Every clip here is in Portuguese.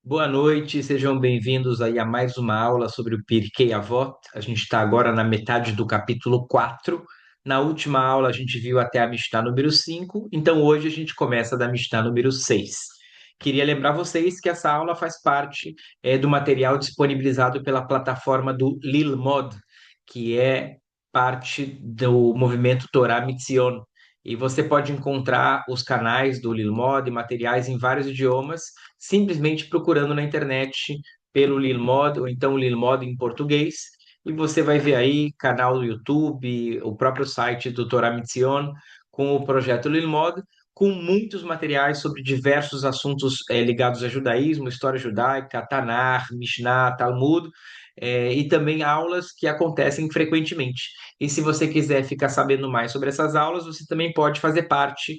Boa noite, sejam bem-vindos aí a mais uma aula sobre o Pirkei Avot. A gente está agora na metade do capítulo 4. Na última aula a gente viu até a Mishnah número 5, então hoje a gente começa da Mishnah número 6. Queria lembrar vocês que essa aula faz parte do material disponibilizado pela plataforma do Lilmod, que é parte do movimento Torah Mitzion. E você pode encontrar os canais do Lilmod e materiais em vários idiomas simplesmente procurando na internet pelo Lilmod ou então Lilmod em português, e você vai ver aí canal do YouTube, o próprio site do Torah Mitzion com o projeto Lilmod, com muitos materiais sobre diversos assuntos ligados a judaísmo, história judaica, Tanakh, Mishnah, Talmud, e também aulas que acontecem frequentemente. E se você quiser ficar sabendo mais sobre essas aulas, você também pode fazer parte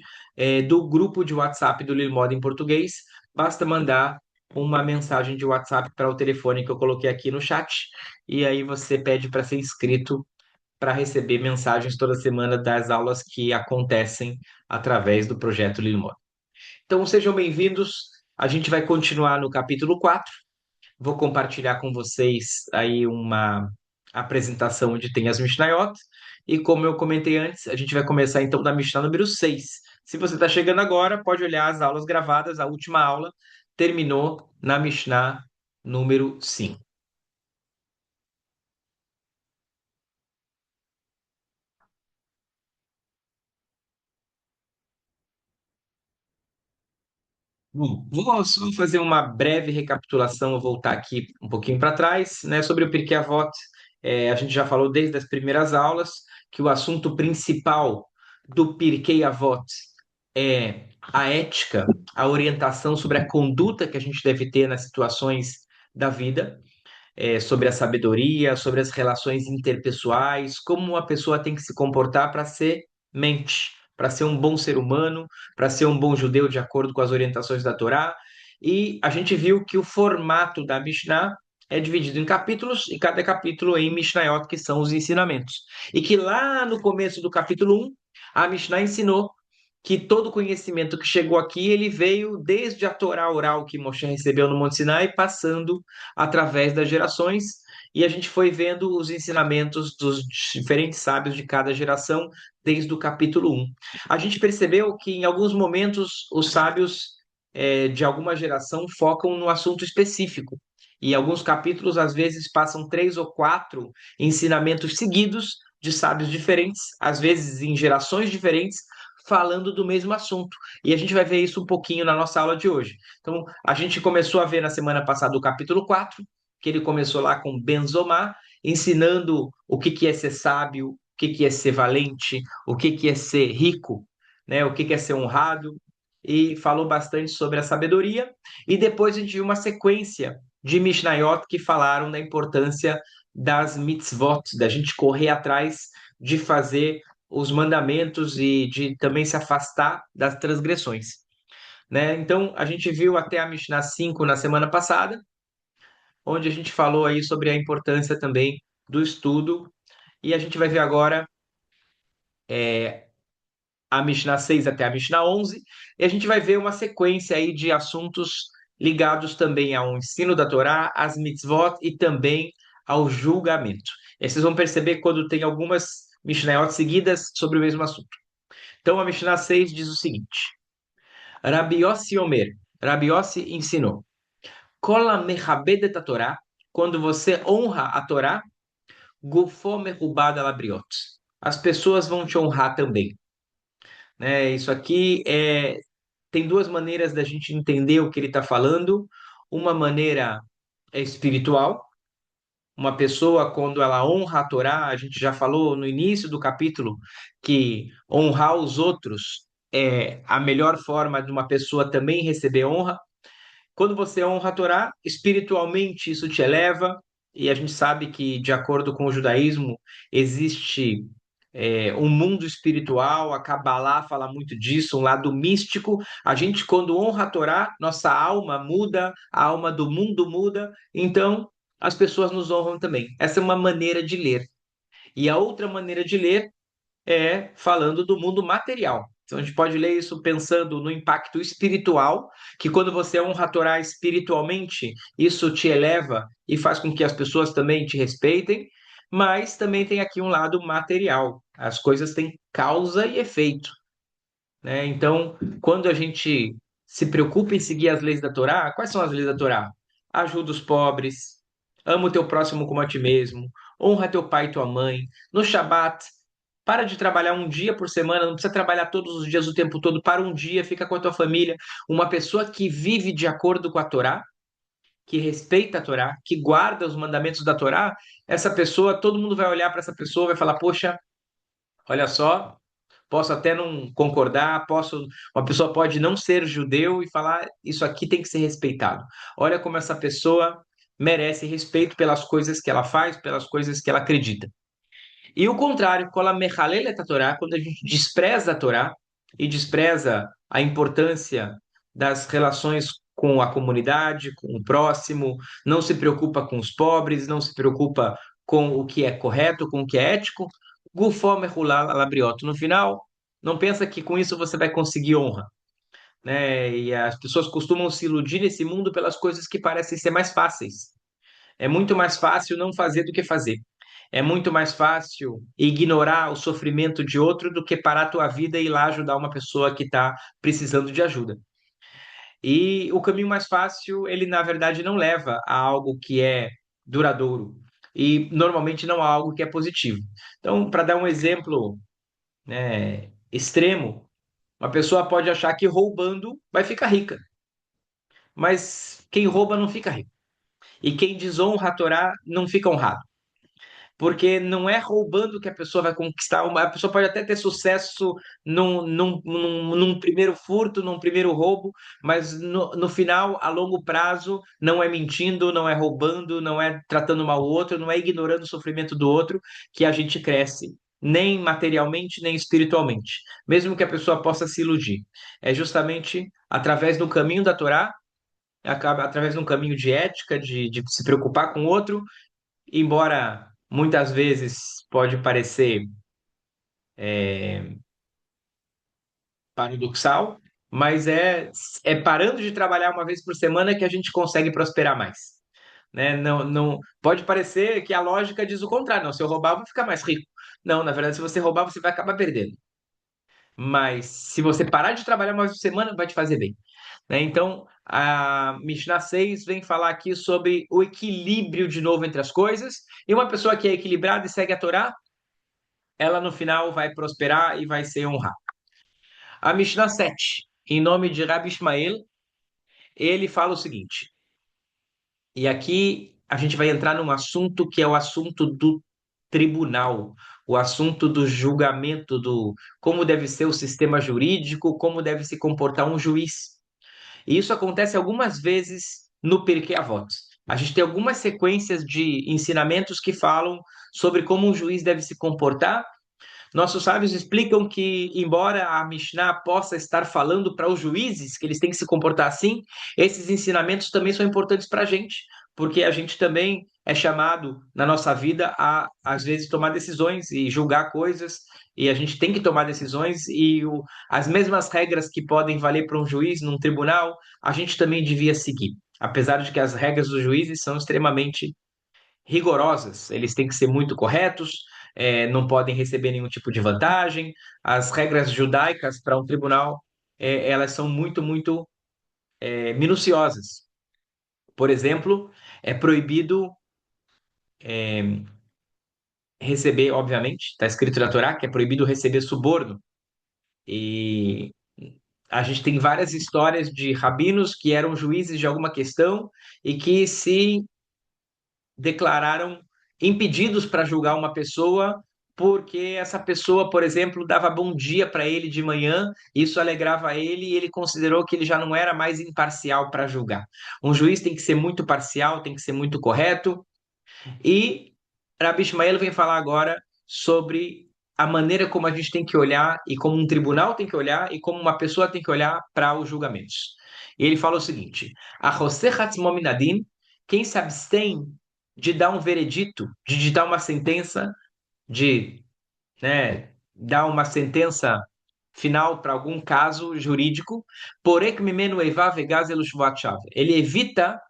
do grupo de WhatsApp do Lilmod em português. Basta mandar uma mensagem de WhatsApp para o telefone que eu coloquei aqui no chat, e aí você pede para ser inscrito para receber mensagens toda semana das aulas que acontecem através do projeto Lilmod. Então sejam bem-vindos. A gente vai continuar no capítulo 4. Vou compartilhar com vocês aí uma apresentação onde tem as Mishnayot. E como eu comentei antes, a gente vai começar então da Mishnah número 6. Se você está chegando agora, pode olhar as aulas gravadas. A última aula terminou na Mishnah número 5. Bom, vou só fazer uma breve recapitulação, vou voltar aqui um pouquinho para trás, né, sobre o Pirkei Avot. A gente já falou desde as primeiras aulas que o assunto principal do Pirkei Avot é a ética, a orientação sobre a conduta que a gente deve ter nas situações da vida, sobre a sabedoria, sobre as relações interpessoais, como uma pessoa tem que se comportar para ser mente, para ser um bom ser humano, para ser um bom judeu de acordo com as orientações da Torá. E a gente viu que o formato da Mishnah é dividido em capítulos, e cada capítulo em Mishnayot, que são os ensinamentos. E que lá no começo do capítulo 1, a Mishnah ensinou que todo conhecimento que chegou aqui, ele veio desde a Torá oral que Moshe recebeu no Monte Sinai, passando através das gerações, e a gente foi vendo os ensinamentos dos diferentes sábios de cada geração desde o capítulo 1. A gente percebeu que em alguns momentos os sábios de alguma geração focam no assunto específico. E alguns capítulos, às vezes, passam 3 ou 4 ensinamentos seguidos de sábios diferentes, às vezes em gerações diferentes, falando do mesmo assunto. E a gente vai ver isso um pouquinho na nossa aula de hoje. Então, a gente começou a ver na semana passada o capítulo 4, que ele começou lá com Benzomar, ensinando o que que é ser sábio, o que que é ser valente, o que que é ser rico, né? O que que é ser honrado, e falou bastante sobre a sabedoria. E depois a gente viu uma sequência de Mishnayot que falaram da importância das mitzvot, da gente correr atrás de fazer os mandamentos e de também se afastar das transgressões, né? Então, a gente viu até a Mishnah 5 na semana passada, onde a gente falou aí sobre a importância também do estudo, e a gente vai ver agora a Mishnah 6 até a Mishnah 11, e a gente vai ver uma sequência aí de assuntos ligados também ao ensino da Torá, às mitzvot e também ao julgamento. E aí vocês vão perceber quando tem algumas Mishnayot seguidas sobre o mesmo assunto. Então, a Mishnah 6 diz o seguinte: Rabi Yossi Omer, Rabi Yossi ensinou, Kola mechabedet a Torá, quando você honra a Torá, gufo mehubad alabriot. As pessoas vão te honrar também, né? Isso aqui tem duas maneiras da gente entender o que ele está falando. Uma maneira é espiritual. Uma pessoa, quando ela honra a Torá, a gente já falou no início do capítulo que honrar os outros é a melhor forma de uma pessoa também receber honra. Quando você honra a Torá, espiritualmente isso te eleva, e a gente sabe que, de acordo com o judaísmo, existe um mundo espiritual, a Kabbalah fala muito disso, um lado místico. A gente, quando honra a Torá, nossa alma muda, a alma do mundo muda, então as pessoas nos honram também. Essa é uma maneira de ler. E a outra maneira de ler é falando do mundo material. Então a gente pode ler isso pensando no impacto espiritual, que quando você honra a Torá espiritualmente, isso te eleva e faz com que as pessoas também te respeitem, mas também tem aqui um lado material. As coisas têm causa e efeito, né? Então, quando a gente se preocupa em seguir as leis da Torá, quais são as leis da Torá? Ajuda os pobres, ama o teu próximo como a ti mesmo, honra teu pai e tua mãe. No Shabat, para de trabalhar um dia por semana, não precisa trabalhar todos os dias o tempo todo, para um dia, fica com a tua família. Uma pessoa que vive de acordo com a Torá, que respeita a Torá, que guarda os mandamentos da Torá, essa pessoa, todo mundo vai olhar para essa pessoa e vai falar: poxa, olha só, posso até não concordar, uma pessoa pode não ser judeu e falar isso aqui tem que ser respeitado. Olha como essa pessoa merece respeito pelas coisas que ela faz, pelas coisas que ela acredita. E o contrário, quando a gente despreza a Torá e despreza a importância das relações com a comunidade, com o próximo, não se preocupa com os pobres, não se preocupa com o que é correto, com o que é ético, gufó mehulal alabrioto. No final, não pensa que com isso você vai conseguir honra, né? E as pessoas costumam se iludir nesse mundo pelas coisas que parecem ser mais fáceis. É muito mais fácil não fazer do que fazer. É muito mais fácil ignorar o sofrimento de outro do que parar a tua vida e ir lá ajudar uma pessoa que está precisando de ajuda. E o caminho mais fácil, ele na verdade não leva a algo que é duradouro e normalmente não a algo que é positivo. Então, para dar um exemplo, né, extremo, uma pessoa pode achar que roubando vai ficar rica, mas quem rouba não fica rico. E quem desonra a Torá não fica honrado. Porque não é roubando que a pessoa vai conquistar. A pessoa pode até ter sucesso num primeiro furto, num primeiro roubo, mas no final, a longo prazo, não é mentindo, não é roubando, não é tratando mal o outro, não é ignorando o sofrimento do outro que a gente cresce. Nem materialmente, nem espiritualmente. Mesmo que a pessoa possa se iludir. É justamente através do caminho da Torá, através de um caminho de ética, de se preocupar com o outro, embora muitas vezes pode parecer paradoxal, mas é parando de trabalhar uma vez por semana que a gente consegue prosperar mais. Né? Não, não, pode parecer que a lógica diz o contrário. Não, se eu roubar, eu vou ficar mais rico. Não, na verdade, se você roubar, você vai acabar perdendo. Mas se você parar de trabalhar uma vez por semana, vai te fazer bem. Né? Então, a Mishnah 6 vem falar aqui sobre o equilíbrio de novo entre as coisas. E uma pessoa que é equilibrada e segue a Torá, ela no final vai prosperar e vai ser honrada. A Mishnah 7, em nome de Rabi Ishmael, ele fala o seguinte, e aqui a gente vai entrar num assunto que é o assunto do tribunal, o assunto do julgamento, do como deve ser o sistema jurídico, como deve se comportar um juiz. E isso acontece algumas vezes no Pirkei Avot. A gente tem algumas sequências de ensinamentos que falam sobre como um juiz deve se comportar. Nossos sábios explicam que, embora a Mishnah possa estar falando para os juízes que eles têm que se comportar assim, esses ensinamentos também são importantes para a gente, porque a gente também é chamado na nossa vida a, às vezes, tomar decisões e julgar coisas, e a gente tem que tomar decisões, e as mesmas regras que podem valer para um juiz num tribunal, a gente também devia seguir. Apesar de que as regras dos juízes são extremamente rigorosas, eles têm que ser muito corretos, não podem receber nenhum tipo de vantagem. As regras judaicas para um tribunal, elas são muito, minuciosas. Por exemplo, é proibido receber, obviamente, está escrito na Torá que é proibido receber suborno. E a gente tem várias histórias de rabinos que eram juízes de alguma questão e que se declararam impedidos para julgar uma pessoa porque essa pessoa, por exemplo, dava bom dia para ele de manhã, isso alegrava ele e ele considerou que ele já não era mais imparcial para julgar. Um juiz tem que ser muito parcial, tem que ser muito correto. E Rabi Ishmael vem falar agora sobre a maneira como a gente tem que olhar e como um tribunal tem que olhar e como uma pessoa tem que olhar para os julgamentos. E ele fala o seguinte: a quem se abstém de dar um veredito, de ditar uma sentença, de, né, dar uma sentença final para algum caso jurídico, porém mimenu eivav vegaz elushvat shav. Ele evita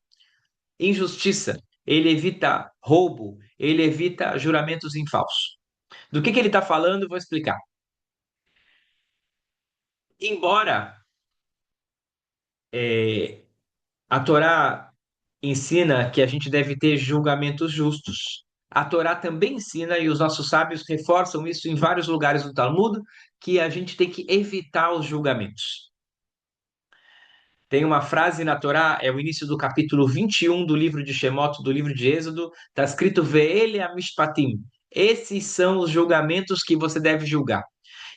injustiça, ele evita roubo, ele evita juramentos em falso. Do que ele está falando, eu vou explicar. Embora a Torá ensina que a gente deve ter julgamentos justos, a Torá também ensina, e os nossos sábios reforçam isso em vários lugares do Talmud, que a gente tem que evitar os julgamentos. Tem uma frase na Torá, é o início do capítulo 21 do livro de Shemot, do livro de Êxodo, está escrito Ve'ele Amishpatim. Esses são os julgamentos que você deve julgar.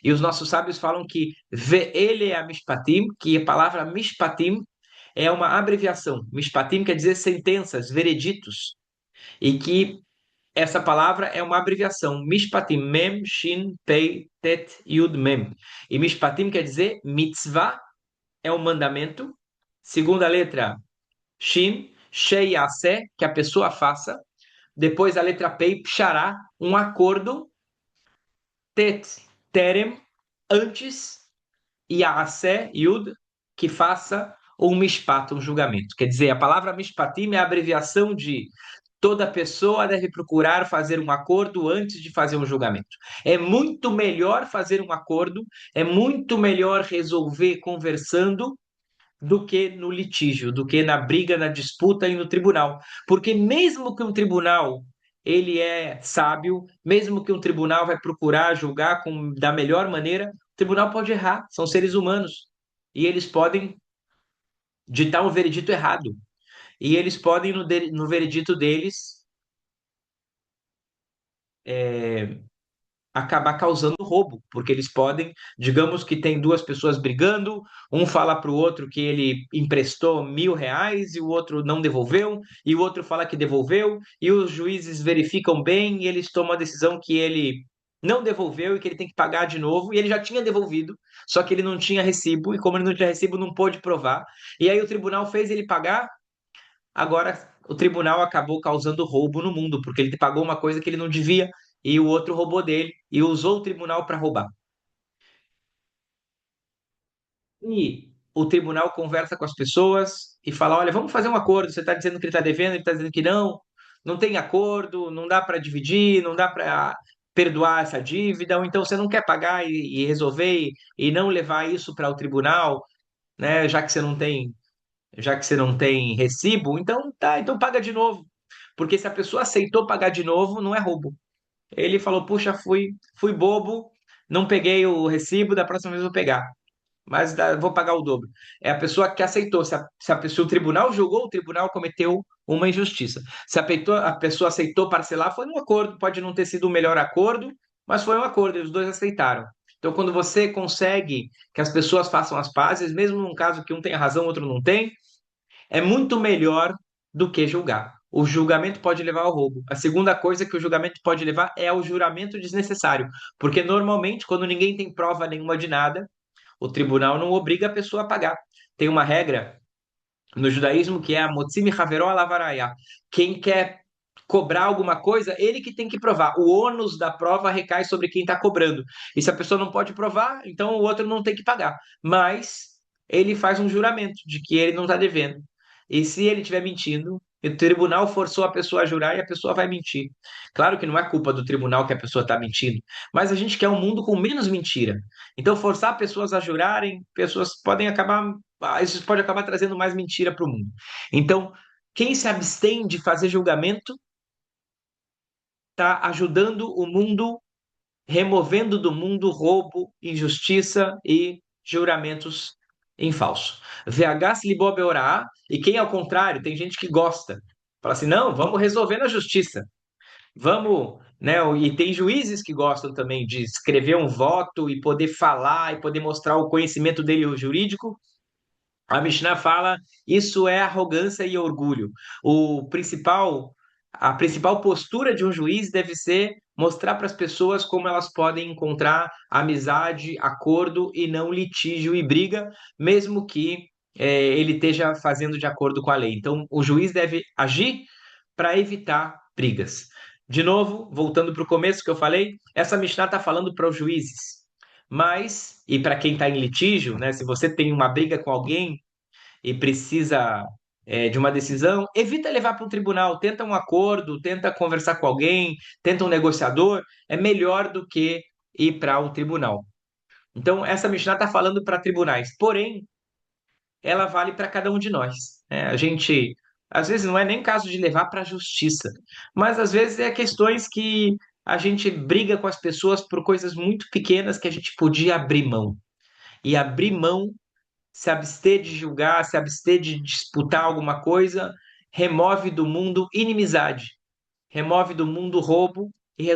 E os nossos sábios falam que Ve'ele Amishpatim, que a palavra Mishpatim é uma abreviação. Mishpatim quer dizer sentenças, vereditos. E que essa palavra é uma abreviação. Mishpatim, Mem, Shin, Pei, Tet, Yud, Mem. E Mishpatim quer dizer mitzvah, é um mandamento. Segunda letra, Shin, Shei Yaseh, que a pessoa faça. Depois a letra Pei, Pshará, um acordo. Tet, Terem, antes. E Yaseh, Yud, que faça um mishpat, um julgamento. Quer dizer, a palavra mishpatim é a abreviação de toda pessoa deve procurar fazer um acordo antes de fazer um julgamento. É muito melhor fazer um acordo, é muito melhor resolver conversando do que no litígio, do que na briga, na disputa e no tribunal. Porque mesmo que um tribunal ele é sábio, mesmo que um tribunal vai procurar julgar da melhor maneira, o tribunal pode errar, são seres humanos. E eles podem ditar um veredito errado. E eles podem, no veredito deles, acabar causando roubo, porque eles podem, digamos que tem duas pessoas brigando, um fala para o outro que ele emprestou R$ 1.000 e o outro não devolveu, e o outro fala que devolveu, e os juízes verificam bem e eles tomam a decisão que ele não devolveu e que ele tem que pagar de novo, e ele já tinha devolvido, só que ele não tinha recibo, e como ele não tinha recibo, não pôde provar, e aí o tribunal fez ele pagar, agora o tribunal acabou causando roubo no mundo, porque ele pagou uma coisa que ele não devia e o outro roubou dele e usou o tribunal para roubar. E o tribunal conversa com as pessoas e fala: olha, vamos fazer um acordo. Você está dizendo que ele está devendo, ele está dizendo que não. Não tem acordo, não dá para dividir, não dá para perdoar essa dívida, ou então você não quer pagar e resolver e não levar isso para o tribunal, né? Já que você não tem recibo, então tá, então paga de novo. Porque se a pessoa aceitou pagar de novo, não é roubo. Ele falou: puxa, fui bobo, não peguei o recibo, da próxima vez eu vou pegar. Mas vou pagar o dobro. É a pessoa que aceitou. Se o tribunal julgou, o tribunal cometeu uma injustiça. Se a pessoa aceitou parcelar, foi um acordo. Pode não ter sido o melhor acordo, mas foi um acordo e os dois aceitaram. Então, quando você consegue que as pessoas façam as pazes, mesmo num caso que um tem razão, o outro não tem, é muito melhor do que julgar. O julgamento pode levar ao roubo. A segunda coisa que o julgamento pode levar é ao juramento desnecessário, porque normalmente, quando ninguém tem prova nenhuma de nada, o tribunal não obriga a pessoa a pagar. Tem uma regra no judaísmo que é a motzimi haveró alavaraya. Quem quer cobrar alguma coisa, ele que tem que provar. O ônus da prova recai sobre quem está cobrando. E se a pessoa não pode provar, então o outro não tem que pagar. Mas ele faz um juramento de que ele não está devendo. E se ele estiver mentindo, o tribunal forçou a pessoa a jurar e a pessoa vai mentir. Claro que não é culpa do tribunal que a pessoa está mentindo, mas a gente quer um mundo com menos mentira. Então, forçar pessoas a jurarem, pessoas podem acabar, isso pode acabar trazendo mais mentira para o mundo. Então, quem se abstém de fazer julgamento está ajudando o mundo, removendo do mundo roubo, injustiça e juramentos em falso. VH se libou a e quem ao contrário, tem gente que gosta. Fala assim, não, vamos resolver na justiça. Vamos, né? E tem juízes que gostam também de escrever um voto e poder falar e poder mostrar o conhecimento dele o jurídico. A Mishnah fala, isso é arrogância e orgulho. A principal postura de um juiz deve ser mostrar para as pessoas como elas podem encontrar amizade, acordo e não litígio e briga, mesmo que ele esteja fazendo de acordo com a lei. Então, o juiz deve agir para evitar brigas. De novo, voltando para o começo que eu falei, essa Mishnah está falando para os juízes. Mas, e para quem está em litígio, né, se você tem uma briga com alguém e precisa de uma decisão, evita levar para um tribunal, tenta um acordo, tenta conversar com alguém, tenta um negociador, é melhor do que ir para um tribunal. Então, essa Mishnah está falando para tribunais, porém, ela vale para cada um de nós, né? A gente, às vezes, não é nem caso de levar para a justiça, mas às vezes é questões que a gente briga com as pessoas por coisas muito pequenas que a gente podia abrir mão. E abrir mão, se abster de julgar, se abster de disputar alguma coisa, remove do mundo inimizade, remove do mundo roubo e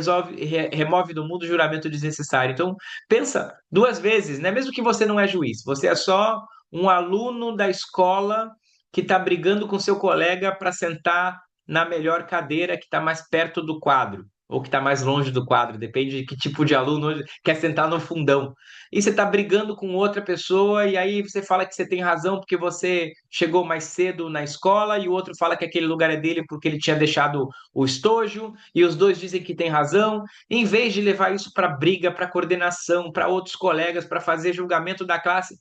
remove do mundo juramento desnecessário. Então, pensa duas vezes, né? Mesmo que você não é juiz, você é só um aluno da escola que está brigando com seu colega para sentar na melhor cadeira que está mais perto do quadro. Ou que está mais longe do quadro, depende de que tipo de aluno quer sentar no fundão. E você está brigando com outra pessoa, e aí você fala que você tem razão porque você chegou mais cedo na escola, e o outro fala que aquele lugar é dele porque ele tinha deixado o estojo, e os dois dizem que tem razão, em vez de levar isso para briga, para coordenação, para outros colegas, para fazer julgamento da classe,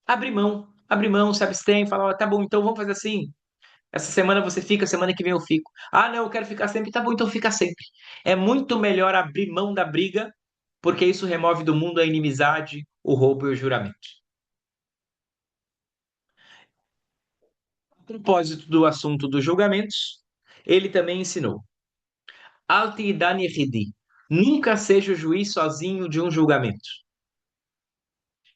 abre mão, se abstém, fala, "Ó, tá bom, então vamos fazer assim. Essa semana você fica, semana que vem eu fico. Ah, não, eu quero ficar sempre, tá bom, então fica sempre. É muito melhor abrir mão da briga, porque isso remove do mundo a inimizade, o roubo e o juramento. A propósito do assunto dos julgamentos, ele também ensinou. Alti Dani Hidi. Nunca seja o juiz sozinho de um julgamento.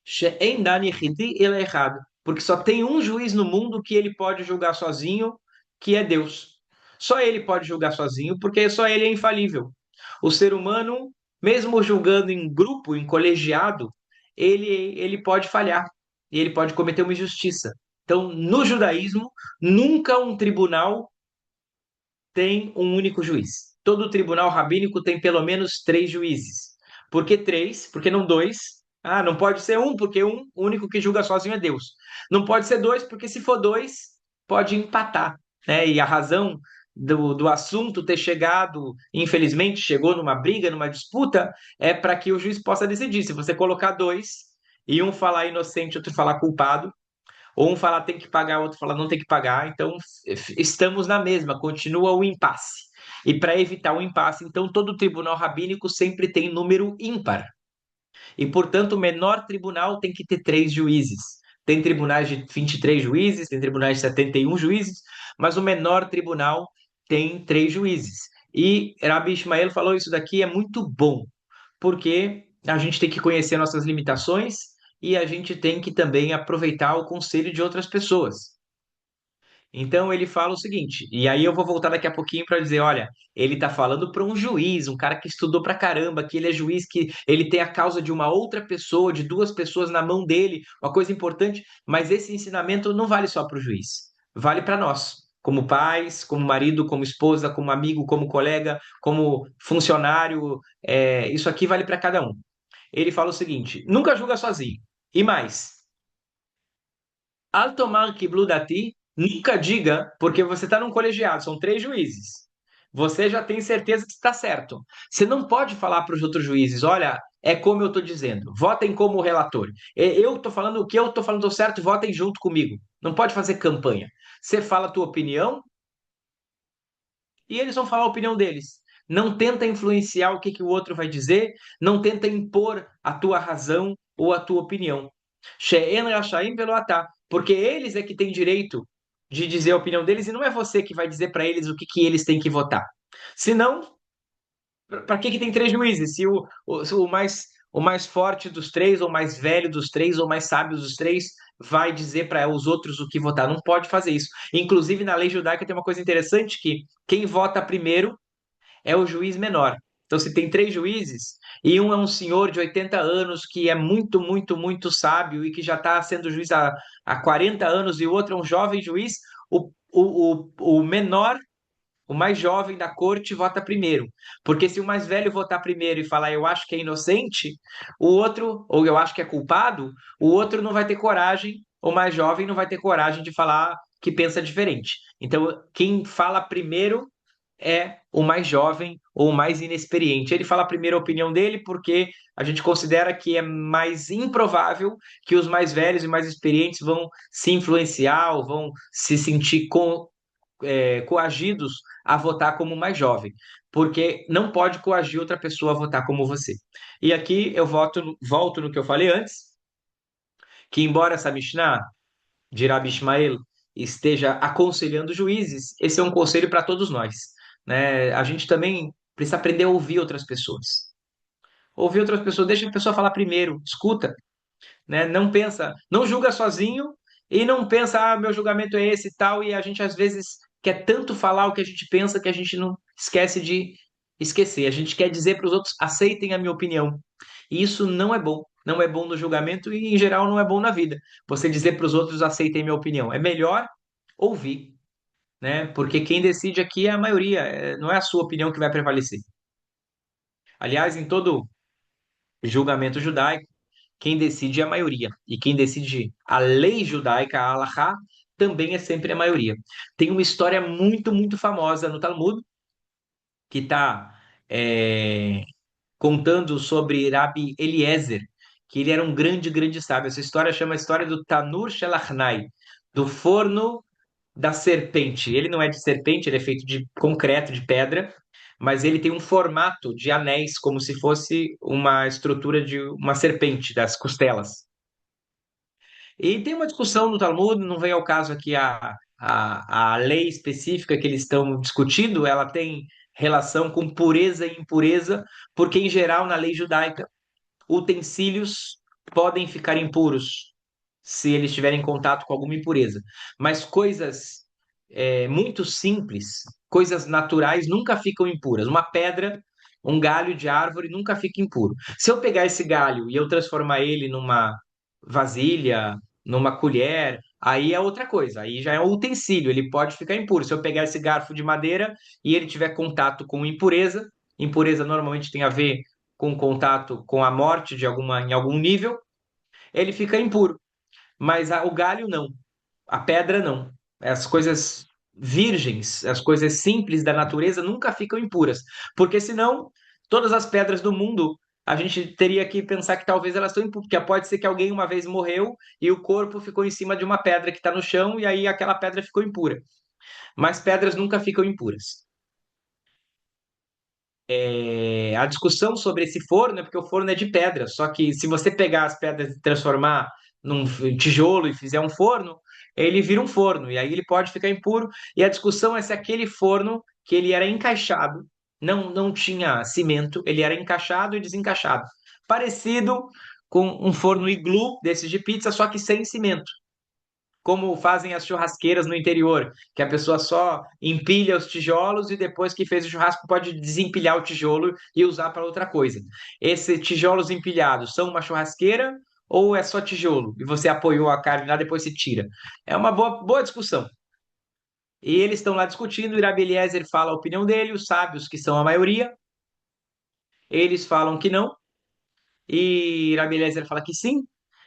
She'en Dani Hidi, ele é errado. Porque só tem um juiz no mundo que ele pode julgar sozinho, que é Deus. Só ele pode julgar sozinho, porque só ele é infalível. O ser humano, mesmo julgando em grupo, em colegiado, ele pode falhar. E ele pode cometer uma injustiça. Então, no judaísmo, nunca um tribunal tem um único juiz. Todo tribunal rabínico tem pelo menos três juízes. Por que três? Por que não dois? Ah, não pode ser um, porque um, o único que julga sozinho é Deus. Não pode ser dois, porque se for dois, pode empatar, né? E a razão do assunto ter chegado, infelizmente, chegou numa briga, numa disputa, é para que o juiz possa decidir. Se você colocar dois e um falar inocente, outro falar culpado, ou um fala tem que pagar, outro fala não tem que pagar. Então, estamos na mesma, continua o impasse. E para evitar o impasse, então, todo tribunal rabínico sempre tem número ímpar. E, portanto, o menor tribunal tem que ter três juízes. Tem tribunais de 23 juízes, tem tribunais de 71 juízes, mas o menor tribunal tem três juízes. E Rabi Ismael falou isso daqui é muito bom, porque a gente tem que conhecer nossas limitações e a gente tem que também aproveitar o conselho de outras pessoas. Então ele fala o seguinte, e aí eu vou voltar daqui a pouquinho para dizer, olha, ele está falando para um juiz, um cara que estudou pra caramba, que ele é juiz, que ele tem a causa de uma outra pessoa, de duas pessoas na mão dele, uma coisa importante, mas esse ensinamento não vale só para o juiz, vale para nós, como pais, como marido, como esposa, como amigo, como colega, como funcionário, isso aqui vale para cada um. Ele fala o seguinte, nunca julga sozinho. E mais, al tomar kiblu dati, nunca diga, porque você está num colegiado, são três juízes. Você já tem certeza que está certo. Você não pode falar para os outros juízes, olha, é como eu estou dizendo, votem como relator. Eu estou falando o que eu estou falando certo, votem junto comigo. Não pode fazer campanha. Você fala a tua opinião e eles vão falar a opinião deles. Não tenta influenciar o que, que o outro vai dizer, não tenta impor a tua razão ou a tua opinião. She'en rasha'im velo atah, porque eles é que têm direito de dizer a opinião deles e não é você que vai dizer para eles o que, que eles têm que votar. Senão, para que, que tem três juízes? Se o mais forte dos três, ou mais velho dos três, ou mais sábio dos três, vai dizer para os outros o que votar. Não pode fazer isso. Inclusive, na lei judaica tem uma coisa interessante que quem vota primeiro é o juiz menor. Então, se tem três juízes, e um é um senhor de 80 anos que é muito, muito, muito sábio e que já está sendo juiz há 40 anos, e o outro é um jovem juiz, o menor, o mais jovem da corte, vota primeiro. Porque se o mais velho votar primeiro e falar eu acho que é inocente, o outro, ou eu acho que é culpado, o outro não vai ter coragem, o mais jovem não vai ter coragem de falar que pensa diferente. Então, quem fala primeiro é o mais jovem ou o mais inexperiente. Ele fala primeiro a opinião dele porque a gente considera que é mais improvável que os mais velhos e mais experientes vão se influenciar ou vão se sentir coagidos a votar como mais jovem, porque não pode coagir outra pessoa a votar como você. E aqui eu volto no que eu falei antes, que embora essa Mishnah de Rabi Ishmael esteja aconselhando juízes, esse é um conselho para todos nós, né? A gente também precisa aprender a ouvir outras pessoas. Ouvir outras pessoas, deixa a pessoa falar primeiro, escuta, né? Não pensa, não julga sozinho e não pensa, meu julgamento é esse e tal, e a gente às vezes quer tanto falar o que a gente pensa que a gente não esquece de esquecer. A gente quer dizer para os outros, aceitem a minha opinião. E isso não é bom. Não é bom no julgamento e, em geral, não é bom na vida. Você dizer para os outros, aceitem minha opinião. É melhor ouvir, né? Porque quem decide aqui é a maioria, não é a sua opinião que vai prevalecer. Aliás, em todo julgamento judaico, quem decide é a maioria. E quem decide a lei judaica, a Halakha, também é sempre a maioria. Tem uma história muito, muito famosa no Talmud, que está contando sobre Rabi Eliezer, que ele era um grande, grande sábio. Essa história chama a história do Tanur Shelachnai, do forno da serpente. Ele não é de serpente, ele é feito de concreto, de pedra, mas ele tem um formato de anéis, como se fosse uma estrutura de uma serpente, das costelas. E tem uma discussão no Talmud, não vem ao caso aqui a lei específica que eles estão discutindo, ela tem relação com pureza e impureza, porque em geral na lei judaica utensílios podem ficar impuros se eles tiverem contato com alguma impureza, mas coisas muito simples, coisas naturais nunca ficam impuras. Uma pedra, um galho de árvore nunca fica impuro. Se eu pegar esse galho e eu transformar ele numa vasilha, numa colher, aí é outra coisa. Aí já é um utensílio, ele pode ficar impuro. Se eu pegar esse garfo de madeira e ele tiver contato com impureza, impureza normalmente tem a ver com contato com a morte de alguma em algum nível, ele fica impuro. Mas o galho não. A pedra não. As coisas virgens, as coisas simples da natureza nunca ficam impuras, porque senão todas as pedras do mundo a gente teria que pensar que talvez elas estão impuras, porque pode ser que alguém uma vez morreu e o corpo ficou em cima de uma pedra que está no chão e aí aquela pedra ficou impura. Mas pedras nunca ficam impuras. A discussão sobre esse forno é porque o forno é de pedra, só que se você pegar as pedras e transformar num tijolo e fizer um forno, ele vira um forno, e aí ele pode ficar impuro. E a discussão é se aquele forno que ele era encaixado, não tinha cimento, ele era encaixado e desencaixado. Parecido com um forno iglu desses de pizza, só que sem cimento, como fazem as churrasqueiras no interior, que a pessoa só empilha os tijolos e depois que fez o churrasco pode desempilhar o tijolo e usar para outra coisa. Esses tijolos empilhados são uma churrasqueira ou é só tijolo? E você apoiou a carne lá, depois se tira. É uma boa, boa discussão. E eles estão lá discutindo, e Rabi Eliezer fala a opinião dele, os sábios, que são a maioria, eles falam que não, e Rabi Eliezer fala que sim,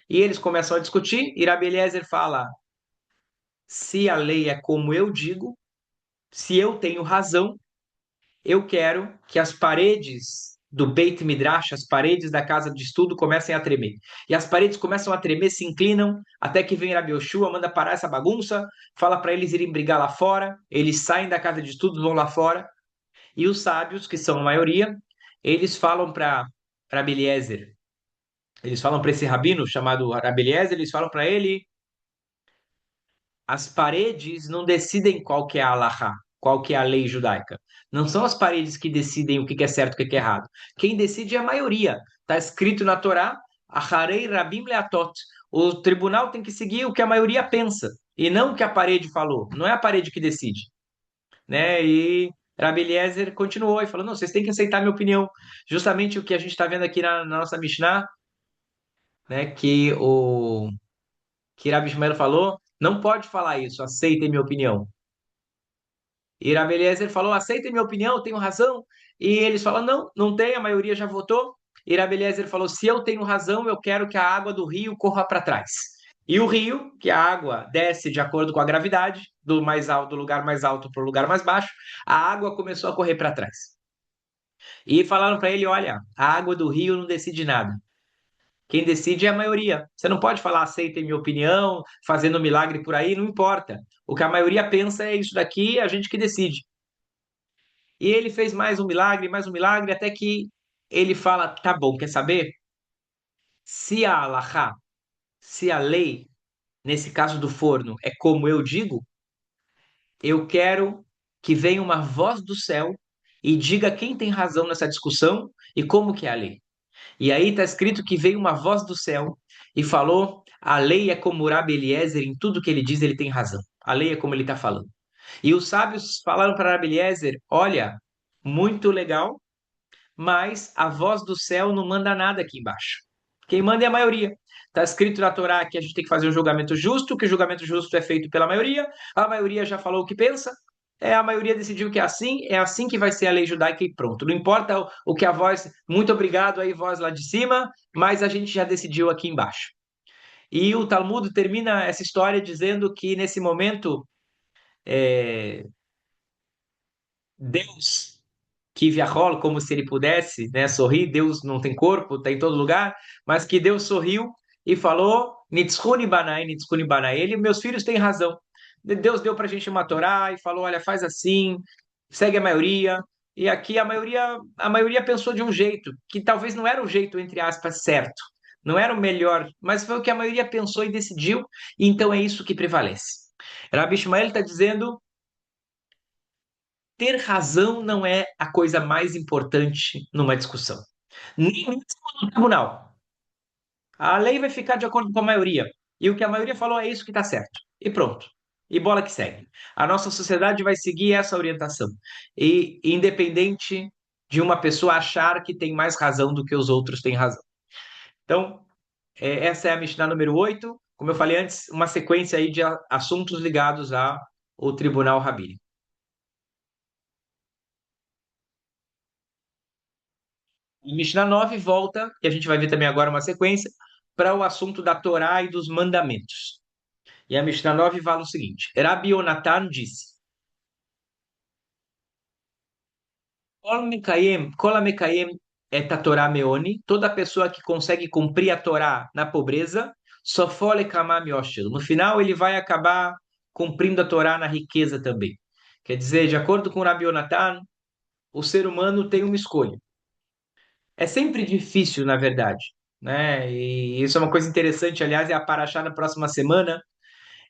e eles começam a discutir, e Rabi Eliezer fala: se a lei é como eu digo, se eu tenho razão, eu quero que as paredes do Beit Midrash, as paredes da casa de estudo, comecem a tremer. E as paredes começam a tremer, se inclinam, até que vem Rabi Yoshua, manda parar essa bagunça, fala para eles irem brigar lá fora, eles saem da casa de estudo, vão lá fora, e os sábios, que são a maioria, eles falam para Rabi Eliezer, eles falam para esse rabino chamado Rabi Eliezer, eles falam para ele: as paredes não decidem qual que é a halahá, qual que é a lei judaica. Não são as paredes que decidem o que que é certo e o que que é errado. Quem decide é a maioria. Está escrito na Torá, Acharei Rabim Leatot. O tribunal tem que seguir o que a maioria pensa, e não o que a parede falou. Não é a parede que decide, né? E Rabi Eliezer continuou e falou: não, vocês têm que aceitar a minha opinião. Justamente o que a gente está vendo aqui na nossa Mishnah, né? Que Rabi Shmuel falou, não pode falar isso, aceitem minha opinião. E Rabi Eliezer falou, aceitem minha opinião, eu tenho razão. E eles falam, não, não tem, a maioria já votou. E Rabi Eliezer falou, se eu tenho razão, eu quero que a água do rio corra para trás. E o rio, que a água desce de acordo com a gravidade, do mais alto, do lugar mais alto para o lugar mais baixo, a água começou a correr para trás. E falaram para ele: olha, a água do rio não decide nada. Quem decide é a maioria. Você não pode falar, aceitem minha opinião, fazendo milagre por aí, não importa. O que a maioria pensa é isso daqui, é a gente que decide. E ele fez mais um milagre, até que ele fala: tá bom, quer saber? Se a Allahá, se a lei, nesse caso do forno, é como eu digo, eu quero que venha uma voz do céu e diga quem tem razão nessa discussão e como que é a lei. E aí está escrito que veio uma voz do céu e falou: a lei é como Rabi Eliezer, em tudo que ele diz, ele tem razão. A lei é como ele está falando. E os sábios falaram para Rabi Eliezer: olha, muito legal, mas a voz do céu não manda nada aqui embaixo. Quem manda é a maioria. Está escrito na Torá que a gente tem que fazer um julgamento justo, que o julgamento justo é feito pela maioria. A maioria já falou o que pensa. A maioria decidiu que é assim que vai ser a lei judaica e pronto. Não importa o que a voz, muito obrigado aí, voz lá de cima, mas a gente já decidiu aqui embaixo. E o Talmud termina essa história dizendo que nesse momento Deus que Kivyahol, como se ele pudesse, né, sorrir. Deus não tem corpo, está em todo lugar, mas que Deus sorriu e falou: Nitzchuni Banai, Nitzchuni Banai. Ele, meus filhos têm razão. Deus deu para a gente uma Torá e falou: olha, faz assim, segue a maioria. E aqui a maioria pensou de um jeito, que talvez não era o jeito, entre aspas, certo. Não era o melhor, mas foi o que a maioria pensou e decidiu, e então é isso que prevalece. Rabi Ishmael está dizendo ter razão não é a coisa mais importante numa discussão. Nem mesmo no tribunal. A lei vai ficar de acordo com a maioria. E o que a maioria falou é isso que está certo. E pronto. E bola que segue. A nossa sociedade vai seguir essa orientação. E independente de uma pessoa achar que tem mais razão do que os outros têm razão. Então, essa é a Mishnah número 8. Como eu falei antes, uma sequência aí de assuntos ligados ao tribunal rabínico. E Mishnah 9 volta, e a gente vai ver também agora uma sequência, para o assunto da Torá e dos mandamentos. E a Mishnah 9 fala o seguinte: Rabi Yonatan disse: Kol Mekayem et a Torá meoni, toda pessoa que consegue cumprir a Torá na pobreza, sofole kamam yoshel. No final, ele vai acabar cumprindo a Torá na riqueza também. Quer dizer, de acordo com Rabi Yonatan, o ser humano tem uma escolha. É sempre difícil, na verdade, né? E isso é uma coisa interessante, aliás, é a Paraxá na próxima semana.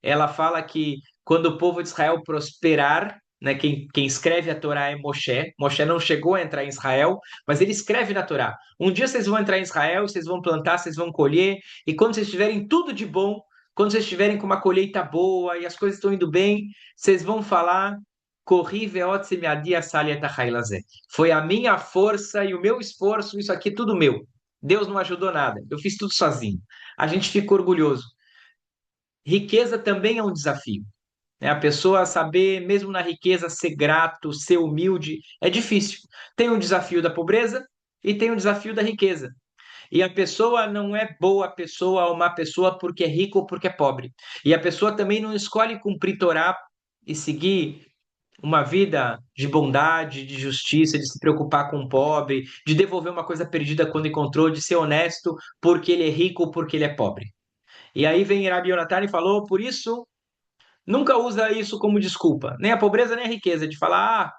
Ela fala que quando o povo de Israel prosperar, né, quem escreve a Torá é Moshe. Moshe não chegou a entrar em Israel, mas ele escreve na Torá. Um dia vocês vão entrar em Israel, vocês vão plantar, vocês vão colher, e quando vocês tiverem tudo de bom, quando vocês estiverem com uma colheita boa e as coisas estão indo bem, vocês vão falar: Corri veot semiadia salieta hailazé. Foi a minha força e o meu esforço, isso aqui tudo meu. Deus não ajudou nada, eu fiz tudo sozinho. A gente fica orgulhoso. Riqueza também é um desafio, né? A pessoa saber, mesmo na riqueza, ser grato, ser humilde, é difícil. Tem o desafio da pobreza e tem o desafio da riqueza. E a pessoa não é boa pessoa ou má pessoa porque é rica ou porque é pobre. E a pessoa também não escolhe cumprir Torá e seguir uma vida de bondade, de justiça, de se preocupar com o pobre, de devolver uma coisa perdida quando encontrou, de ser honesto porque ele é rico ou porque ele é pobre. E aí vem Rabi Yonatan e falou: por isso, nunca usa isso como desculpa, nem a pobreza nem a riqueza, de falar: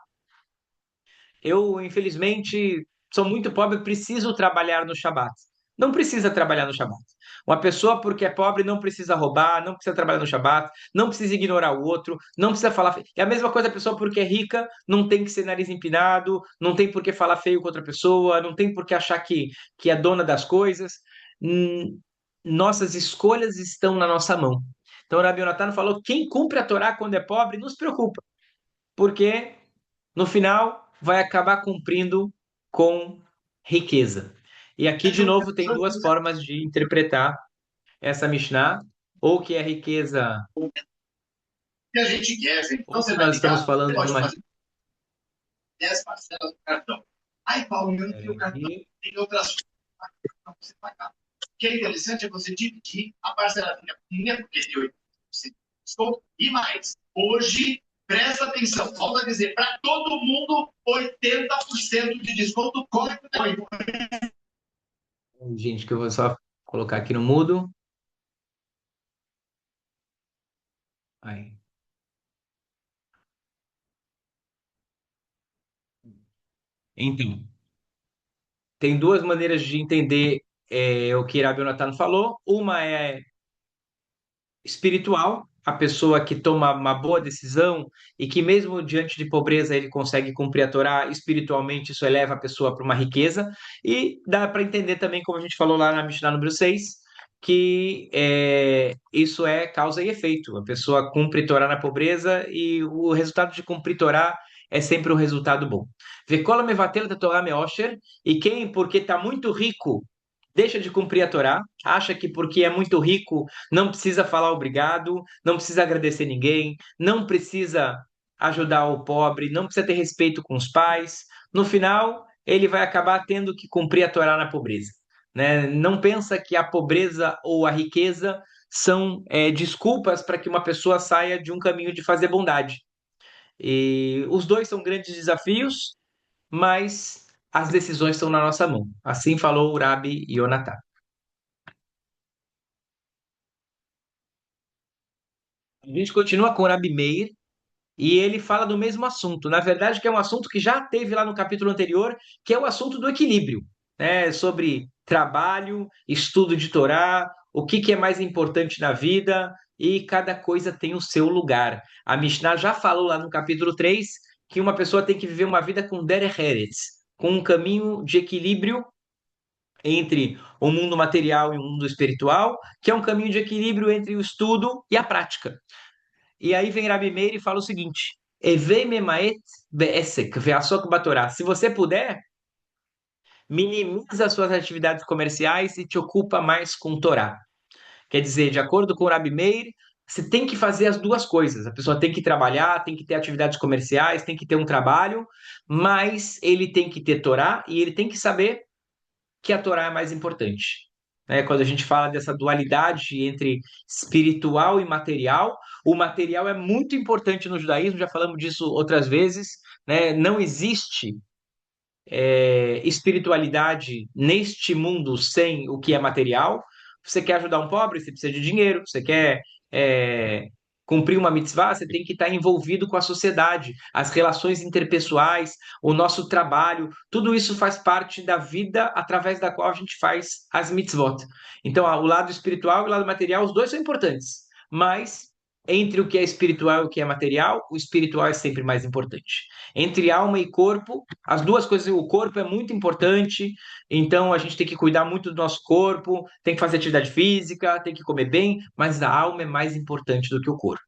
eu infelizmente sou muito pobre, preciso trabalhar no Shabat. Não precisa trabalhar no Shabat. Uma pessoa, porque é pobre, não precisa roubar, não precisa trabalhar no Shabat, não precisa ignorar o outro, não precisa falar. É a mesma coisa a pessoa, porque é rica, não tem que ser nariz empinado, não tem por que falar feio com outra pessoa, não tem por que achar que é dona das coisas. Nossas escolhas estão na nossa mão. Então, o Rabi Yonatan falou: quem cumpre a Torá quando é pobre, não se preocupa, porque no final vai acabar cumprindo com riqueza. E aqui, de novo, tem duas formas de interpretar essa Mishnah, ou que é riqueza, Que a gente quer, gente. Então ou que você vai nós estamos ligar, você falando de pode uma fazer 10 parcelas do cartão. Aí, Paulo, eu não tenho cartão. riqueza. Tem outras coisas para você pagar. que é interessante é você dividir a parcela minha, porque tem 80% de desconto, e mais. Hoje, presta atenção, volto a dizer, para todo mundo, 80% de desconto com Gente, que eu vou só colocar aqui no mudo. Aí. Então, tem duas maneiras de entender o que Irabi Yonatan falou. Uma é espiritual, a pessoa que toma uma boa decisão e que mesmo diante de pobreza ele consegue cumprir a Torá, espiritualmente isso eleva a pessoa para uma riqueza. E dá para entender também, como a gente falou lá na Mishnah número 6, que isso é causa e efeito. A pessoa cumpre Torá na pobreza e o resultado de cumprir Torá é sempre um resultado bom. Vekola mevatel da Torá meosher, e quem, porque está muito rico, deixa de cumprir a Torá, acha que porque é muito rico não precisa falar obrigado, não precisa agradecer ninguém, não precisa ajudar o pobre, não precisa ter respeito com os pais. No final, ele vai acabar tendo que cumprir a Torá na pobreza. Né? Não pensa que a pobreza ou a riqueza são desculpas para que uma pessoa saia de um caminho de fazer bondade. E os dois são grandes desafios, mas as decisões estão na nossa mão. Assim falou o Rabi Yonatan. A gente continua com o Rabi Meir, e ele fala do mesmo assunto. Na verdade, que é um assunto que já teve lá no capítulo anterior, que é o assunto do equilíbrio, né? Sobre trabalho, estudo de Torá, o que é mais importante na vida, e cada coisa tem o seu lugar. A Mishnah já falou lá no capítulo 3 que uma pessoa tem que viver uma vida com derech eretz, com um caminho de equilíbrio entre o mundo material e o mundo espiritual, que é um caminho de equilíbrio entre o estudo e a prática. E aí vem Rabi Meir e fala o seguinte: Evei memaet be'esek ve'asok batorá. Se você puder, minimiza as suas atividades comerciais e te ocupa mais com Torá. Quer dizer, de acordo com o Rabi Meir, você tem que fazer as duas coisas. A pessoa tem que trabalhar, tem que ter atividades comerciais, tem que ter um trabalho, mas ele tem que ter Torá e ele tem que saber que a Torá é mais importante. Né? Quando a gente fala dessa dualidade entre espiritual e material, o material é muito importante no judaísmo, já falamos disso outras vezes, né? Não existe espiritualidade neste mundo sem o que é material. Você quer ajudar um pobre, você precisa de dinheiro. Você quer é, cumprir uma mitzvah, você tem que estar envolvido com a sociedade, as relações interpessoais, o nosso trabalho, tudo isso faz parte da vida através da qual a gente faz as mitzvot. Então, o lado espiritual e o lado material, os dois são importantes, mas entre o que é espiritual e o que é material, o espiritual é sempre mais importante. Entre alma e corpo, as duas coisas, o corpo é muito importante, então a gente tem que cuidar muito do nosso corpo, tem que fazer atividade física, tem que comer bem, mas a alma é mais importante do que o corpo.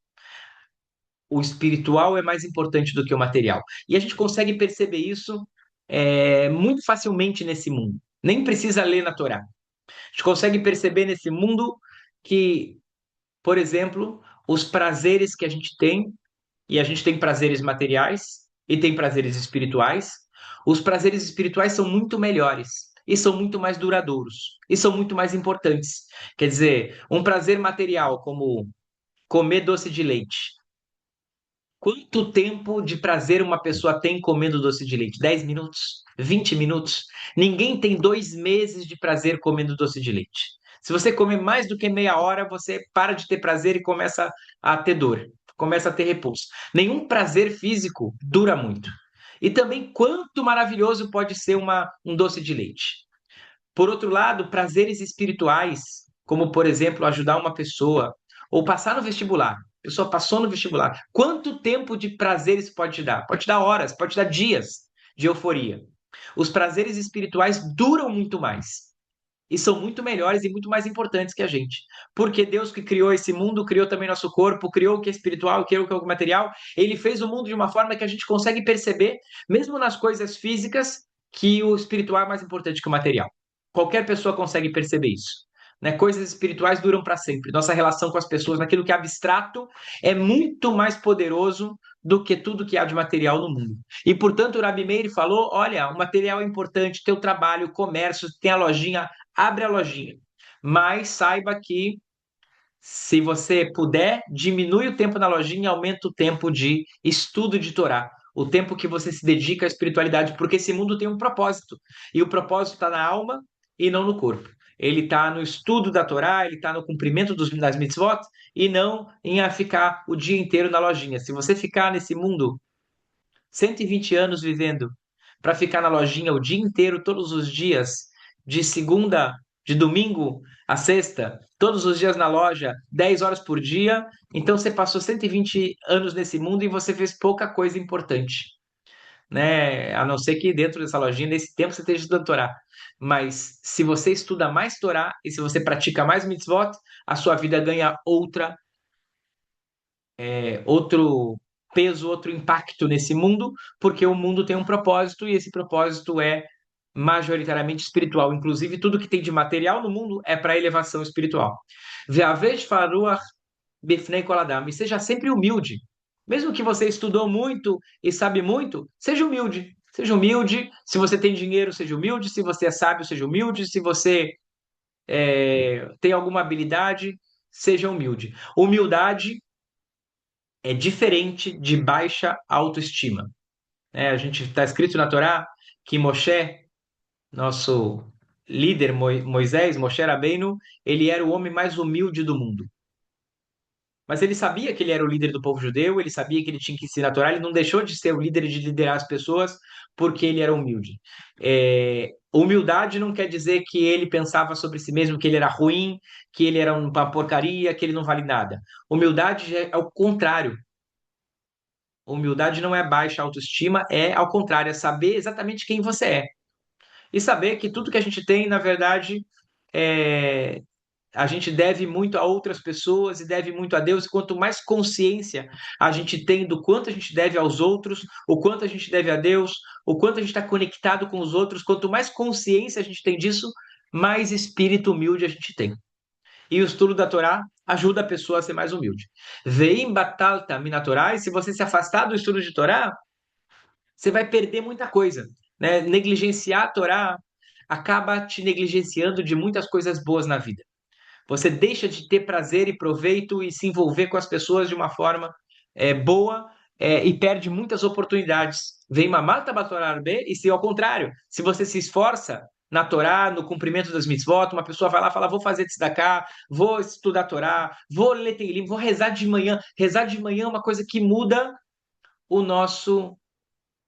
O espiritual é mais importante do que o material. E a gente consegue perceber isso muito facilmente nesse mundo. Nem precisa ler na Torá. A gente consegue perceber nesse mundo que, por exemplo, os prazeres que a gente tem, e a gente tem prazeres materiais e tem prazeres espirituais. Os prazeres espirituais são muito melhores e são muito mais duradouros e são muito mais importantes. Quer dizer, um prazer material como comer doce de leite. Quanto tempo de prazer uma pessoa tem comendo doce de leite? 10 minutos? 20 minutos? Ninguém tem 2 meses de prazer comendo doce de leite. Se você comer mais do que meia hora, você para de ter prazer e começa a ter dor, começa a ter repulso. Nenhum prazer físico dura muito. E também, quanto maravilhoso pode ser um doce de leite. Por outro lado, prazeres espirituais, como, por exemplo, ajudar uma pessoa ou passar no vestibular. A pessoa passou no vestibular. Quanto tempo de prazer isso pode te dar? Pode te dar horas, pode te dar dias de euforia. Os prazeres espirituais duram muito mais e são muito melhores e muito mais importantes que a gente. Porque Deus que criou esse mundo, criou também nosso corpo, criou o que é espiritual, criou o que é material. Ele fez o mundo de uma forma que a gente consegue perceber, mesmo nas coisas físicas, que o espiritual é mais importante que o material. Qualquer pessoa consegue perceber isso. Né? Coisas espirituais duram para sempre. Nossa relação com as pessoas, naquilo que é abstrato, é muito mais poderoso do que tudo que há de material no mundo. E, portanto, o Rabi Meir falou, olha, o material é importante, teu trabalho, comércio, tem a lojinha, abre a lojinha. mas saiba que se você puder, diminui o tempo na lojinha e aumenta o tempo de estudo de Torá. O tempo que você se dedica à espiritualidade, porque esse mundo tem um propósito. E o propósito está na alma e não no corpo. Ele está no estudo da Torá, ele está no cumprimento das mitzvot e não em ficar o dia inteiro na lojinha. Se você ficar nesse mundo 120 anos vivendo para ficar na lojinha o dia inteiro, todos os dias, de segunda, de domingo a sexta, todos os dias na loja, 10 horas por dia. Então você passou 120 anos nesse mundo e você fez pouca coisa importante, né? A não ser que dentro dessa lojinha, nesse tempo, você esteja estudando Torá. Mas se você estuda mais Torá e se você pratica mais mitzvot, a sua vida ganha outro peso, outro impacto nesse mundo, porque o mundo tem um propósito e esse propósito é majoritariamente espiritual. Inclusive, tudo que tem de material no mundo é para elevação espiritual. Ve'avej faruach bifnei kol adam. E seja sempre humilde. Mesmo que você estudou muito e sabe muito, seja humilde. Seja humilde. Se você tem dinheiro, seja humilde. Se você é sábio, seja humilde. Se você tem alguma habilidade, seja humilde. Humildade é diferente de baixa autoestima. A gente está escrito na Torá que Moshe, nosso líder Moisés, Moshe Rabbeinu, ele era o homem mais humilde do mundo. Mas ele sabia que ele era o líder do povo judeu, ele sabia que ele tinha que ensinar a Torá, ele não deixou de ser o líder e de liderar as pessoas porque ele era humilde. Humildade não quer dizer que ele pensava sobre si mesmo que ele era ruim, que ele era uma porcaria, que ele não vale nada. Humildade é o contrário. Humildade não é baixa autoestima, é ao contrário, é saber exatamente quem você é. E saber que tudo que a gente tem, na verdade, é, a gente deve muito a outras pessoas e deve muito a Deus. E quanto mais consciência a gente tem do quanto a gente deve aos outros, o quanto a gente deve a Deus, o quanto a gente está conectado com os outros, quanto mais consciência a gente tem disso, mais espírito humilde a gente tem. E o estudo da Torá ajuda a pessoa a ser mais humilde. Veim batalta minatorá, e se você se afastar do estudo de Torá, você vai perder muita coisa, né? Negligenciar a Torá acaba te negligenciando de muitas coisas boas na vida. Você deixa de ter prazer e proveito e se envolver com as pessoas de uma forma boa e perde muitas oportunidades. Vem mamata batorar b e se ao contrário, se você se esforça na Torá, no cumprimento das mitzvot, uma pessoa vai lá e fala, vou fazer tzedakah, vou estudar Torá, vou ler Teilim, vou rezar de manhã. Rezar de manhã é uma coisa que muda o nosso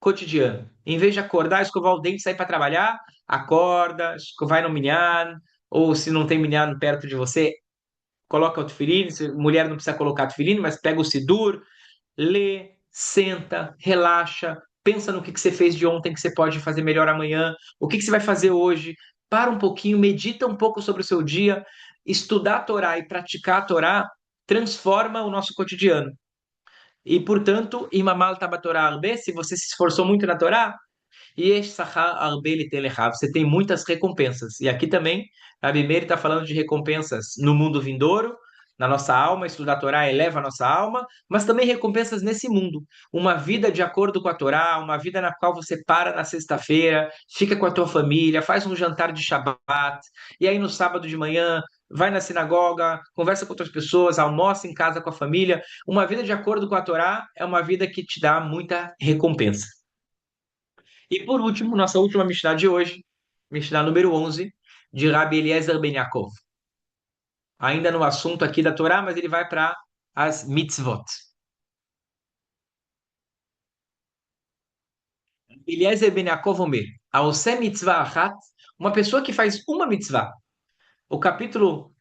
cotidiano. Em vez de acordar, escovar o dente e sair para trabalhar, acorda, vai no minyan, ou se não tem minyan perto de você, coloca o tefilim, mulher não precisa colocar tefilim, mas pega o sidur, lê, senta, relaxa, pensa no que você fez de ontem que você pode fazer melhor amanhã, o que você vai fazer hoje, para um pouquinho, medita um pouco sobre o seu dia, estudar a Torá e praticar a Torá transforma o nosso cotidiano. E, portanto, imamal tabatorá arbe, se você se esforçou muito na Torá, yesh sachar arbe litelecha, você tem muitas recompensas. E aqui também, Rabi Meir está falando de recompensas no mundo vindouro, na nossa alma, estudar a Torá eleva a nossa alma, mas também recompensas nesse mundo. Uma vida de acordo com a Torá, uma vida na qual você para na sexta-feira, fica com a tua família, faz um jantar de Shabat, e aí no sábado de manhã vai na sinagoga, conversa com outras pessoas, almoça em casa com a família. Uma vida de acordo com a Torá é uma vida que te dá muita recompensa. E por último, nossa última Mishnah de hoje, Mishnah número 11, de Rabi Eliezer Ben Yaakov. Ainda no assunto aqui da Torá, mas ele vai para as mitzvot. Eliezer Ben Yaakov Omer, Aose mitzvah achat, uma pessoa que faz uma mitzvah. O capítulo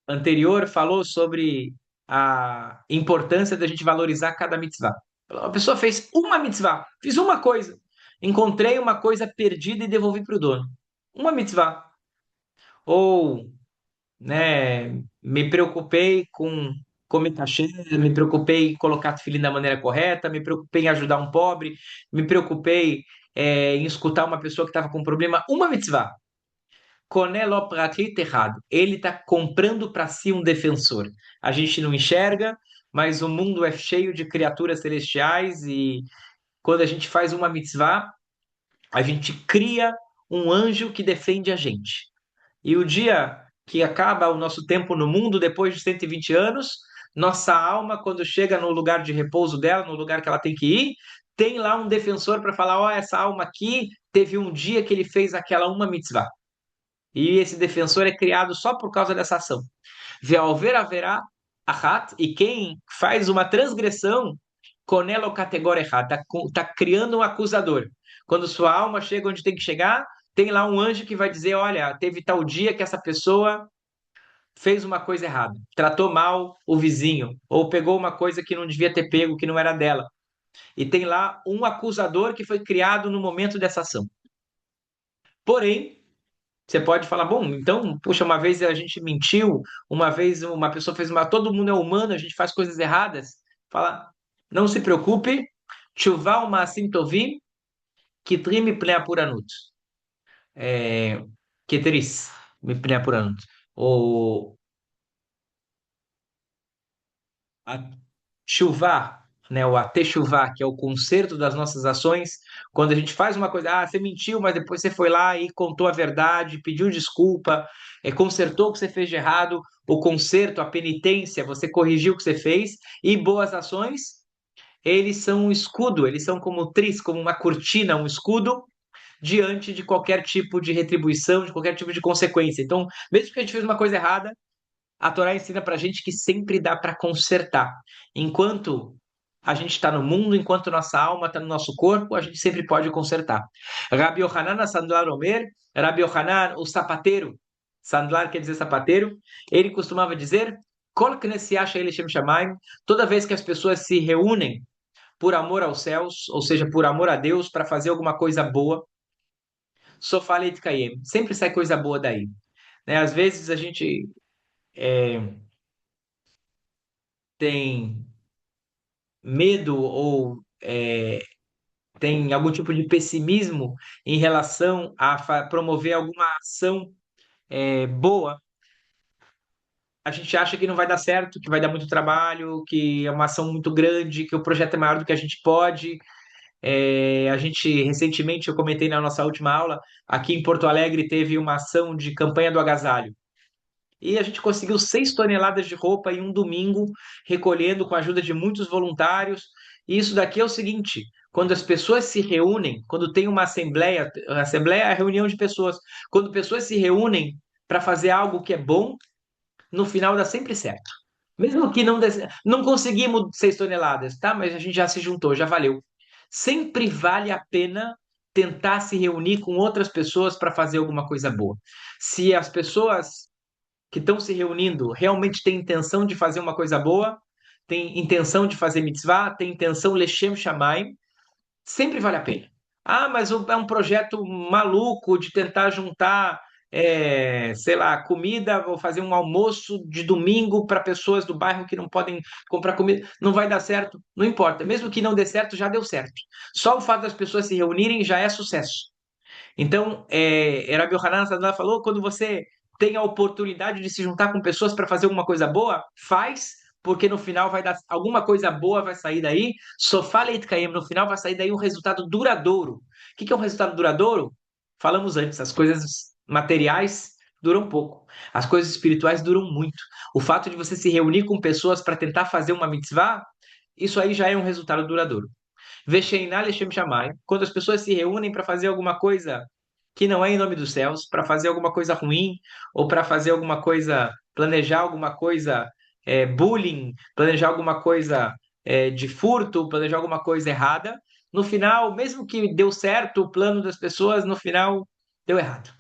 anterior falou sobre a importância da gente valorizar cada mitzvah. A pessoa fez uma mitzvah, fiz uma coisa. Encontrei uma coisa perdida e devolvi para o dono. Uma mitzvah. Ou, né, me preocupei com comer cachê, me preocupei em colocar tefilim da maneira correta, me preocupei em ajudar um pobre, me preocupei em escutar uma pessoa que estava com um problema. Uma mitzvah. Conelo Pratlit errado. Ele está comprando para si um defensor. A gente não enxerga, mas o mundo é cheio de criaturas celestiais e quando a gente faz uma mitzvah, a gente cria um anjo que defende a gente. E o dia que acaba o nosso tempo no mundo, depois de 120 anos, nossa alma, quando chega no lugar de repouso dela, no lugar que ela tem que ir, tem lá um defensor para falar: ó, essa alma aqui teve um dia que ele fez aquela uma mitzvah. E esse defensor é criado só por causa dessa ação. Ve'alver haverá ahat, e quem faz uma transgressão, conela o categória errada, está criando um acusador. Quando sua alma chega onde tem que chegar, tem lá um anjo que vai dizer: olha, teve tal dia que essa pessoa fez uma coisa errada, tratou mal o vizinho, ou pegou uma coisa que não devia ter pego, que não era dela. E tem lá um acusador que foi criado no momento dessa ação. Porém, você pode falar, bom, então, puxa, uma vez a gente mentiu, uma vez uma pessoa fez uma. Todo mundo é humano, a gente faz coisas erradas. Fala, não se preocupe, tshuva umaasim tovim, kitrim mipnei apuranut. Keteris, mipnei apuranut. Ou a tshuva, né, o ateshuvá, que é o conserto das nossas ações, quando a gente faz uma coisa, você mentiu, mas depois você foi lá e contou a verdade, pediu desculpa, consertou o que você fez de errado, o conserto, a penitência, você corrigiu o que você fez, e boas ações, eles são um escudo, eles são como tris, como uma cortina, um escudo, diante de qualquer tipo de retribuição, de qualquer tipo de consequência. Então, mesmo que a gente fez uma coisa errada, a Torá ensina para a gente que sempre dá para consertar. Enquanto a gente está no mundo, enquanto nossa alma está no nosso corpo, a gente sempre pode consertar. Rabi Yohanan Sandlar Omer, Rabi Yohanan, o sapateiro, Sandlar quer dizer sapateiro, ele costumava dizer, Kol Knesiach Elishem Shamayim, toda vez que as pessoas se reúnem por amor aos céus, ou seja, por amor a Deus, para fazer alguma coisa boa, Sofalet Kayem, sempre sai coisa boa daí. Né? Às vezes a gente tem medo ou tem algum tipo de pessimismo em relação a promover alguma ação boa, a gente acha que não vai dar certo, que vai dar muito trabalho, que é uma ação muito grande, que o projeto é maior do que a gente pode. A gente, recentemente, eu comentei na nossa última aula, aqui em Porto Alegre teve uma ação de campanha do agasalho. E a gente conseguiu 6 toneladas de roupa em um domingo, recolhendo com a ajuda de muitos voluntários. E isso daqui é o seguinte: quando as pessoas se reúnem, quando tem uma assembleia, a assembleia é a reunião de pessoas, quando pessoas se reúnem para fazer algo que é bom, no final dá sempre certo. Mesmo que não conseguimos 6 toneladas, tá? Mas a gente já se juntou, já valeu. Sempre vale a pena tentar se reunir com outras pessoas para fazer alguma coisa boa. Se as pessoas que estão se reunindo realmente têm intenção de fazer uma coisa boa, tem intenção de fazer mitzvah, tem intenção lechem shamayim, sempre vale a pena. Ah, mas é um projeto maluco de tentar juntar, sei lá, comida, vou fazer um almoço de domingo para pessoas do bairro que não podem comprar comida. Não vai dar certo? Não importa. Mesmo que não dê certo, já deu certo. Só o fato das pessoas se reunirem já é sucesso. Então, Rabbi Yohanan Sadler falou, quando você tem a oportunidade de se juntar com pessoas para fazer alguma coisa boa, faz, porque no final vai dar alguma coisa boa vai sair daí. Sofá Leit Kaim, no final vai sair daí um resultado duradouro. O que é um resultado duradouro? Falamos antes, as coisas materiais duram pouco, as coisas espirituais duram muito. O fato de você se reunir com pessoas para tentar fazer uma mitzvah, isso aí já é um resultado duradouro. Vesheiná Leshem Shammai, quando as pessoas se reúnem para fazer alguma coisa que não é em nome dos céus, para fazer alguma coisa ruim, ou para fazer alguma coisa, planejar alguma coisa, bullying, planejar alguma coisa de furto, planejar alguma coisa errada, no final, mesmo que deu certo o plano das pessoas, no final deu errado.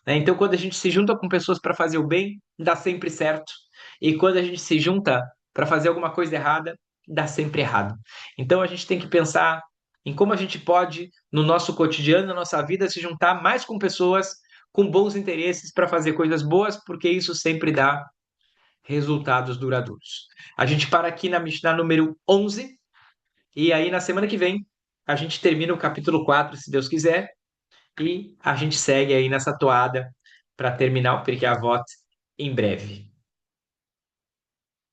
Né? Então, quando a gente se junta com pessoas para fazer o bem, dá sempre certo. E quando a gente se junta para fazer alguma coisa errada, dá sempre errado. Então, a gente tem que pensar em como a gente pode, no nosso cotidiano, na nossa vida, se juntar mais com pessoas com bons interesses para fazer coisas boas, porque isso sempre dá resultados duradouros. A gente para aqui na Mishnah número 11, e aí na semana que vem a gente termina o capítulo 4, se Deus quiser, e a gente segue aí nessa toada para terminar o Pirkei Avot em breve.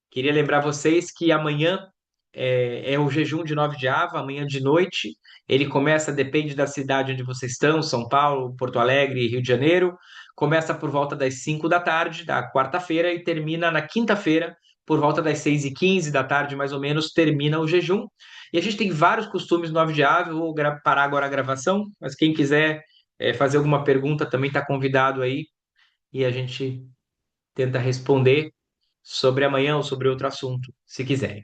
Queria lembrar vocês que amanhã é o jejum de 9 de Ava, amanhã de noite. Ele começa, depende da cidade onde vocês estão, São Paulo, Porto Alegre, Rio de Janeiro. Começa por volta das 5 da tarde, da quarta-feira, e termina na quinta-feira, por volta das 6h15 da tarde, mais ou menos, termina o jejum. E a gente tem vários costumes no 9 de Ava. Eu vou parar agora a gravação, mas quem quiser fazer alguma pergunta também está convidado aí, e a gente tenta responder sobre amanhã ou sobre outro assunto, se quiserem.